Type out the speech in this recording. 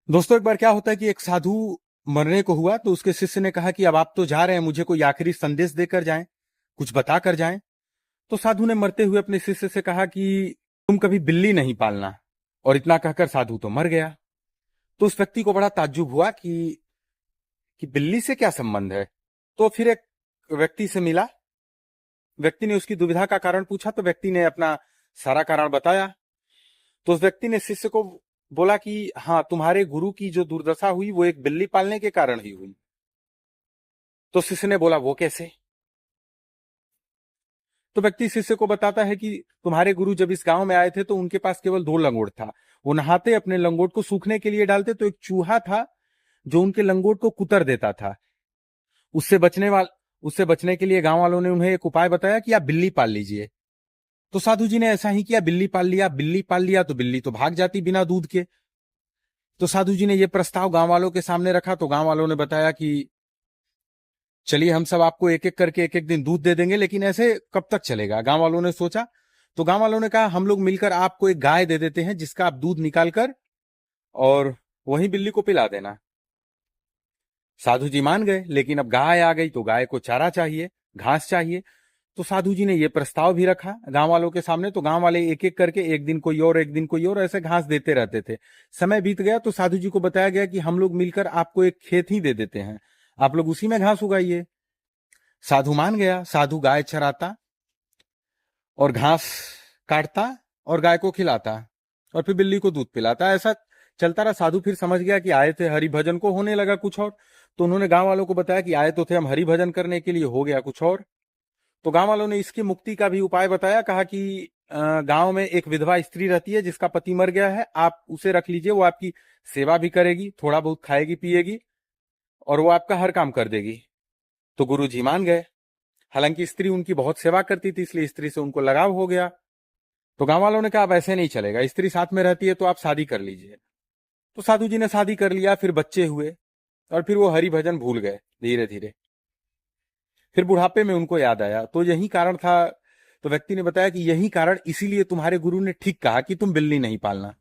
दोस्तों, एक बार क्या होता है कि एक साधु मरने को हुआ तो उसके शिष्य ने कहा कि अब आप तो जा रहे हैं, मुझे कोई आखिरी संदेश देकर जाएं, कुछ बता कर जाएं। तो साधु ने मरते हुए अपने शिष्य से कहा कि तुम कभी बिल्ली नहीं पालना। और इतना कहकर साधु तो मर गया। तो उस व्यक्ति को बड़ा ताज्जुब हुआ कि बिल्ली से क्या संबंध है। तो फिर एक व्यक्ति से मिला। व्यक्ति ने उसकी दुविधा का कारण पूछा तो व्यक्ति ने अपना सारा कारण बताया। तो उस व्यक्ति ने शिष्य को बोला कि हाँ, तुम्हारे गुरु की जो दुर्दशा हुई वो एक बिल्ली पालने के कारण ही हुई। तो शिष्य ने बोला, वो कैसे? तो व्यक्ति शिष्य को बताता है कि तुम्हारे गुरु जब इस गांव में आए थे तो उनके पास केवल 2 लंगोट था। वो नहाते अपने लंगोट को सूखने के लिए डालते तो एक चूहा था जो उनके लंगोट को कुतर देता था। उससे बचने वाल उससे बचने के लिए गांव वालों ने उन्हें एक उपाय बताया कि आप बिल्ली पाल लीजिए। तो साधु जी ने ऐसा ही किया, बिल्ली पाल लिया। बिल्ली पाल लिया तो बिल्ली तो भाग जाती बिना दूध के। तो साधु जी ने यह प्रस्ताव गांव वालों के सामने रखा तो गांव वालों ने बताया कि चलिए, हम सब आपको एक एक करके एक एक दिन दूध दे देंगे, लेकिन ऐसे कब तक चलेगा? गांव वालों ने सोचा। तो गांव वालों ने कहा, हम लोग मिलकर आपको एक गाय दे देते हैं जिसका आप दूध निकाल कर और वहीं बिल्ली को पिला देना। साधु जी मान गए, लेकिन अब गाय आ गई तो गाय को चारा चाहिए, घास चाहिए। तो साधु जी ने यह प्रस्ताव भी रखा गांव वालों के सामने। तो गांव वाले एक एक करके एक दिन कोई और, एक दिन कोई और, ऐसे घास देते रहते थे। समय बीत गया तो साधु जी को बताया गया कि हम लोग मिलकर आपको एक खेत ही दे देते हैं, आप लोग उसी में घास उगाइए। साधु मान गया। साधु गाय चराता और घास काटता और गाय को खिलाता और फिर बिल्ली को दूध पिलाता। ऐसा चलता रहा। साधु फिर समझ गया कि आए थे हरि भजन को, होने लगा कुछ और। तो उन्होंने गांव वालों को बताया कि आए तो थे हम हरि भजन करने के लिए, हो गया कुछ और। तो गांव वालों ने इसकी मुक्ति का भी उपाय बताया। कहा कि गांव में एक विधवा स्त्री रहती है जिसका पति मर गया है, आप उसे रख लीजिए, वो आपकी सेवा भी करेगी, थोड़ा बहुत खाएगी पिएगी और वो आपका हर काम कर देगी। तो गुरु जी मान गए। हालांकि स्त्री उनकी बहुत सेवा करती थी, इसलिए स्त्री से उनको लगाव हो गया। तो गांव वालों ने कहा, अब ऐसे नहीं चलेगा, स्त्री साथ में रहती है तो आप शादी कर लीजिए। तो साधु जी ने शादी कर लिया, फिर बच्चे हुए और फिर वो हरि भजन भूल गए धीरे धीरे। फिर बुढ़ापे में उनको याद आया, तो यही कारण था। तो व्यक्ति ने बताया कि यही कारण, इसीलिए तुम्हारे गुरु ने ठीक कहा कि तुम बिल्ली नहीं पालना।